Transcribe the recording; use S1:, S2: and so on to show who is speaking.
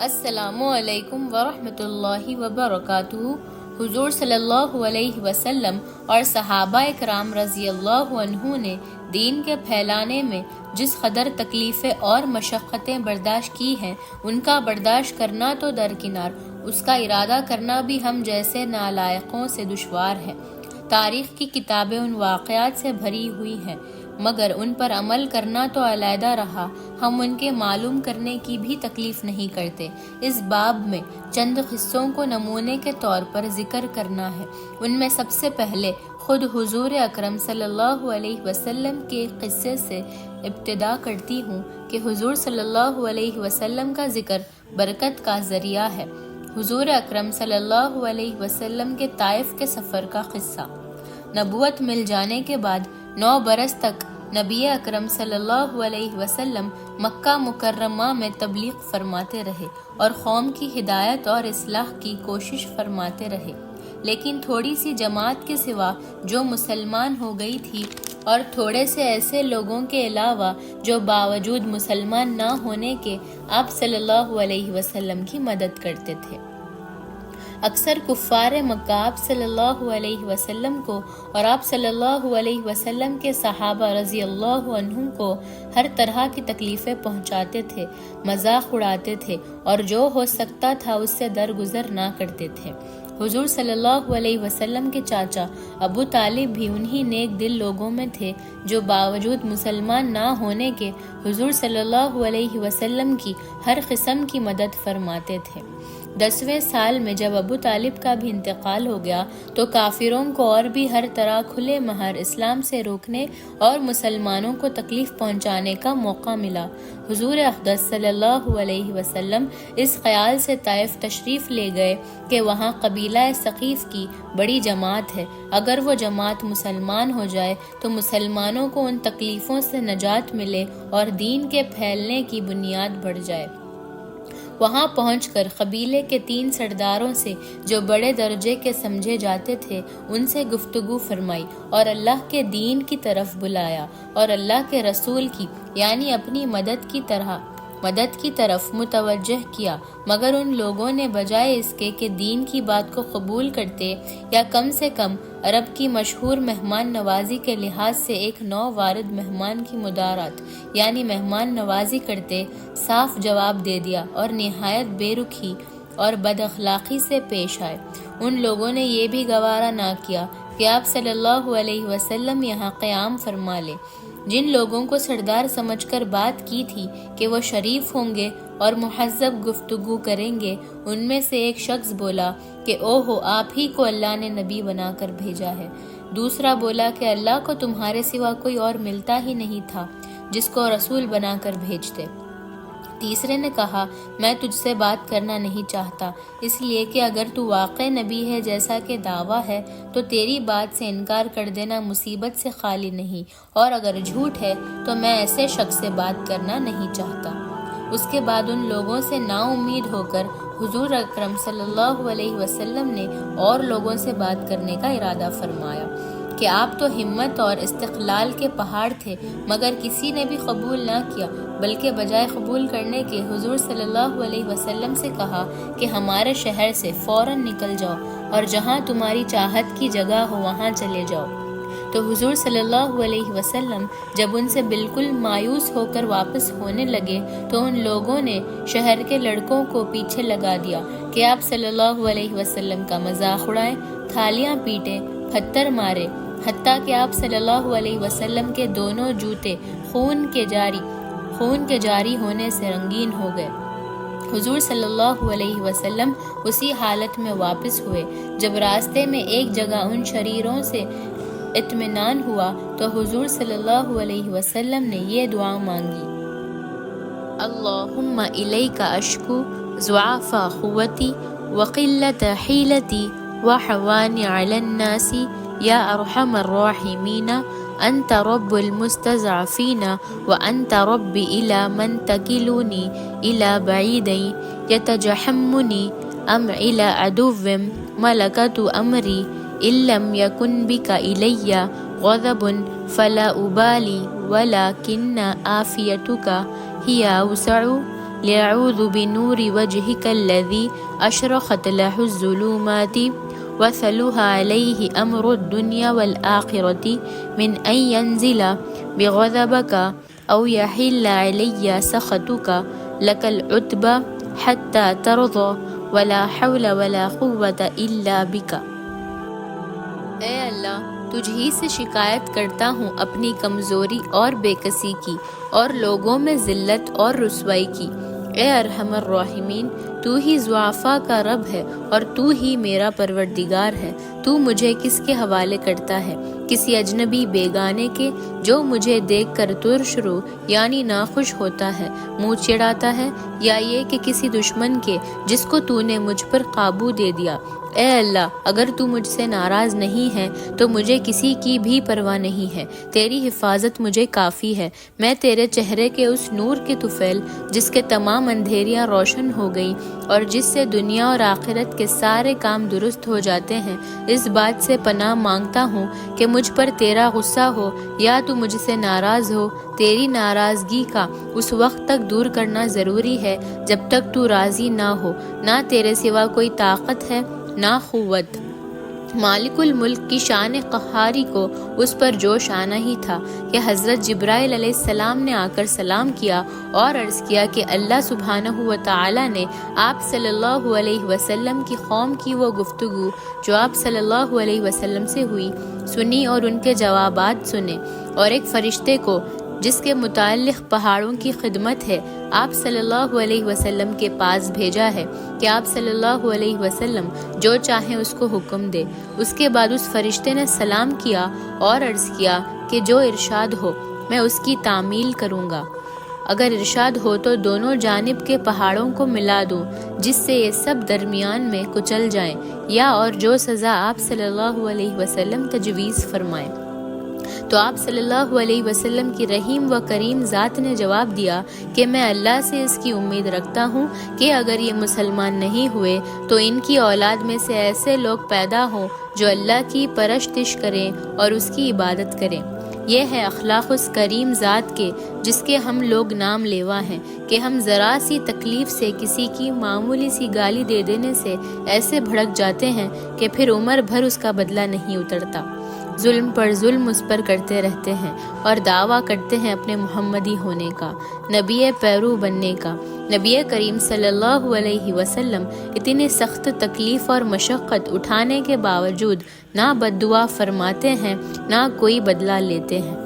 S1: السلام علیکم ورحمۃ اللہ وبرکاتہ۔ حضور صلی اللہ علیہ وسلم اور صحابہ کرام رضی اللہ عنہ نے دین کے پھیلانے میں جس قدر تکلیفیں اور مشقتیں برداشت کی ہیں، ان کا برداشت کرنا تو درکنار، اس کا ارادہ کرنا بھی ہم جیسے نالائقوں سے دشوار ہے۔ تاریخ کی کتابیں ان واقعات سے بھری ہوئی ہیں، مگر ان پر عمل کرنا تو علیحدہ رہا، ہم ان کے معلوم کرنے کی بھی تکلیف نہیں کرتے۔ اس باب میں چند قصوں کو نمونے کے طور پر ذکر کرنا ہے۔ ان میں سب سے پہلے خود حضور اکرم صلی اللہ علیہ وسلم کے قصے سے ابتدا کرتی ہوں کہ حضور صلی اللہ علیہ وسلم کا ذکر برکت کا ذریعہ ہے۔ حضور اکرم صلی اللہ علیہ وسلم کے طائف کے سفر کا قصہ۔ نبوت مل جانے کے بعد 9 برس تک نبی اکرم صلی اللہ علیہ وسلم مکہ مکرمہ میں تبلیغ فرماتے رہے اور قوم کی ہدایت اور اصلاح کی کوشش فرماتے رہے، لیکن تھوڑی سی جماعت کے سوا جو مسلمان ہو گئی تھی اور تھوڑے سے ایسے لوگوں کے علاوہ جو باوجود مسلمان نہ ہونے کے آپ صلی اللہ علیہ وسلم کی مدد کرتے تھے۔ اکثر کفار مکہ آپ صلی اللہ علیہ وسلم کو اور آپ صلی اللہ علیہ وسلم کے صحابہ رضی اللہ عنہم کو ہر طرح کی تکلیفیں پہنچاتے تھے، مذاق اڑاتے تھے اور جو ہو سکتا تھا اس سے درگزر نہ کرتے تھے۔ حضور صلی اللہ علیہ وسلم کے چاچا ابو طالب بھی انہی نیک دل لوگوں میں تھے جو باوجود مسلمان نہ ہونے کے حضور صلی اللہ علیہ وسلم کی ہر قسم کی مدد فرماتے تھے۔ 10ویں سال میں جب ابو طالب کا بھی انتقال ہو گیا تو کافروں کو اور بھی ہر طرح کھلے مہر اسلام سے روکنے اور مسلمانوں کو تکلیف پہنچانے کا موقع ملا۔ حضور اقدس صلی اللہ علیہ وسلم اس خیال سے طائف تشریف لے گئے کہ وہاں قبیلہ ثقیف کی بڑی جماعت ہے، اگر وہ جماعت مسلمان ہو جائے تو مسلمانوں کو ان تکلیفوں سے نجات ملے اور دین کے پھیلنے کی بنیاد بڑھ جائے۔ وہاں پہنچ کر قبیلے کے 3 سرداروں سے جو بڑے درجے کے سمجھے جاتے تھے ان سے گفتگو فرمائی اور اللہ کے دین کی طرف بلایا اور اللہ کے رسول کی یعنی اپنی مدد کی طرف متوجہ کیا، مگر ان لوگوں نے بجائے اس کے کہ دین کی بات کو قبول کرتے یا کم سے کم عرب کی مشہور مہمان نوازی کے لحاظ سے ایک نو وارد مہمان کی مدارات یعنی مہمان نوازی کرتے، صاف جواب دے دیا اور نہایت بے رخی اور بد اخلاقی سے پیش آئے۔ ان لوگوں نے یہ بھی گوارا نہ کیا کہ آپ صلی اللہ علیہ وسلم یہاں قیام فرما لے۔ جن لوگوں کو سردار سمجھ کر بات کی تھی کہ وہ شریف ہوں گے اور مہذب گفتگو کریں گے، ان میں سے ایک شخص بولا کہ اوہو، آپ ہی کو اللہ نے نبی بنا کر بھیجا ہے۔ دوسرا بولا کہ اللہ کو تمہارے سوا کوئی اور ملتا ہی نہیں تھا جس کو رسول بنا کر بھیجتے۔ تیسرے نے کہا، میں تجھ سے بات کرنا نہیں چاہتا، اس لیے کہ اگر تو واقع نبی ہے جیسا کہ دعویٰ ہے تو تیری بات سے انکار کر دینا مصیبت سے خالی نہیں، اور اگر جھوٹ ہے تو میں ایسے شخص سے بات کرنا نہیں چاہتا۔ اس کے بعد ان لوگوں سے نا امید ہو کر حضور اکرم صلی اللہ علیہ وسلم نے اور لوگوں سے بات کرنے کا ارادہ فرمایا کہ آپ تو ہمت اور استقلال کے پہاڑ تھے، مگر کسی نے بھی قبول نہ کیا، بلکہ بجائے قبول کرنے کے حضور صلی اللہ علیہ وسلم سے کہا کہ ہمارے شہر سے فوراً نکل جاؤ اور جہاں تمہاری چاہت کی جگہ ہو وہاں چلے جاؤ۔ تو حضور صلی اللہ علیہ وسلم جب ان سے بالکل مایوس ہو کر واپس ہونے لگے تو ان لوگوں نے شہر کے لڑکوں کو پیچھے لگا دیا کہ آپ صلی اللہ علیہ وسلم کا مذاق اڑائیں، تھالیاں پیٹیں، پتھر مارے، حتیٰ کہ آپ صلی اللہ علیہ وسلم کے دونوں جوتے خون کے جاری ہونے سے رنگین ہو گئے۔ حضور صلی اللہ علیہ وسلم اسی حالت میں واپس ہوئے۔ جب راستے میں ایک جگہ ان شریروں سے اطمینان ہوا تو حضور صلی اللہ علیہ وسلم نے یہ دعا مانگی، اللہم الیک اشکو ضعف قوتی وقلت حیلتی وحوان علی الناس یا ارحم الراحمین، انت رب المستضعفین وانت رب الی من تکلونی الی بعید یتجحمنی ام الی عدو ملکت امری، ان لم یکن بک الی غضب فلا ابالی ولکن عافیتک ہی اوسع لأعوذ بنور وجهك الذي أشرقت له الظلمات وثلها عليه أمر الدنيا والآخرة من أن ينزل بغضبك أو يحل علي سخطك لك العتبى حتى ترضى ولا حول ولا قوة إلا بك۔ اے اللہ، تجھ ہی سے شکایت کرتا ہوں اپنی کمزوری اور بے کسی کی اور لوگوں میں ذلت اور رسوائی کی۔ اے ارحم الراحمین، تو ہی ضعفاء کا رب ہے اور تو ہی میرا پروردگار ہے۔ تو مجھے کس کے حوالے کرتا ہے؟ کسی اجنبی بیگانے کے جو مجھے دیکھ کر ترش رو یعنی ناخوش ہوتا ہے، منہ چڑھاتا ہے، یا یہ کہ کسی دشمن کے جس کو تو نے مجھ پر قابو دے دیا۔ اے اللہ، اگر تو مجھ سے ناراض نہیں ہے تو مجھے کسی کی بھی پرواہ نہیں ہے، تیری حفاظت مجھے کافی ہے۔ میں تیرے چہرے کے اس نور کے طفیل جس کے تمام اندھیریاں روشن ہو گئیں اور جس سے دنیا اور آخرت کے سارے کام درست ہو جاتے ہیں، اس بات سے پناہ مانگتا ہوں کہ مجھ پر تیرا غصہ ہو یا تو مجھ سے ناراض ہو۔ تیری ناراضگی کا اس وقت تک دور کرنا ضروری ہے جب تک تو راضی نہ ہو۔ نہ تیرے سوا کوئی طاقت ہے نہ قوت۔ مالک الملک کی شان قہاری کو اس پر جوش آنا ہی تھا کہ حضرت جبرائیل علیہ السلام نے آ کر سلام کیا اور عرض کیا کہ اللہ سبحانہ و تعالی نے آپ صلی اللہ علیہ وسلم کی قوم کی وہ گفتگو جو آپ صلی اللہ علیہ وسلم سے ہوئی سنی اور ان کے جوابات سنے، اور ایک فرشتے کو جس کے متعلق پہاڑوں کی خدمت ہے آپ صلی اللہ علیہ وسلم کے پاس بھیجا ہے کہ آپ صلی اللہ علیہ وسلم جو چاہیں اس کو حکم دے۔ اس کے بعد اس فرشتے نے سلام کیا اور عرض کیا کہ جو ارشاد ہو میں اس کی تعمیل کروں گا۔ اگر ارشاد ہو تو دونوں جانب کے پہاڑوں کو ملا دوں جس سے یہ سب درمیان میں کچل جائیں، یا اور جو سزا آپ صلی اللہ علیہ وسلم تجویز فرمائیں۔ تو آپ صلی اللہ علیہ وسلم کی رحیم و کریم ذات نے جواب دیا کہ میں اللہ سے اس کی امید رکھتا ہوں کہ اگر یہ مسلمان نہیں ہوئے تو ان کی اولاد میں سے ایسے لوگ پیدا ہوں جو اللہ کی پرستش کریں اور اس کی عبادت کریں۔ یہ ہے اخلاق اس کریم ذات کے جس کے ہم لوگ نام لیوا ہیں کہ ہم ذرا سی تکلیف سے کسی کی معمولی سی گالی دے دینے سے ایسے بھڑک جاتے ہیں کہ پھر عمر بھر اس کا بدلہ نہیں اترتا۔ ظلم پر ظلم اس پر کرتے رہتے ہیں اور دعویٰ کرتے ہیں اپنے محمدی ہونے کا، نبی پیرو بننے کا۔ نبی کریم صلی اللہ علیہ وسلم اتنی سخت تکلیف اور مشقت اٹھانے کے باوجود نہ بد دعا فرماتے ہیں نہ کوئی بدلہ لیتے ہیں۔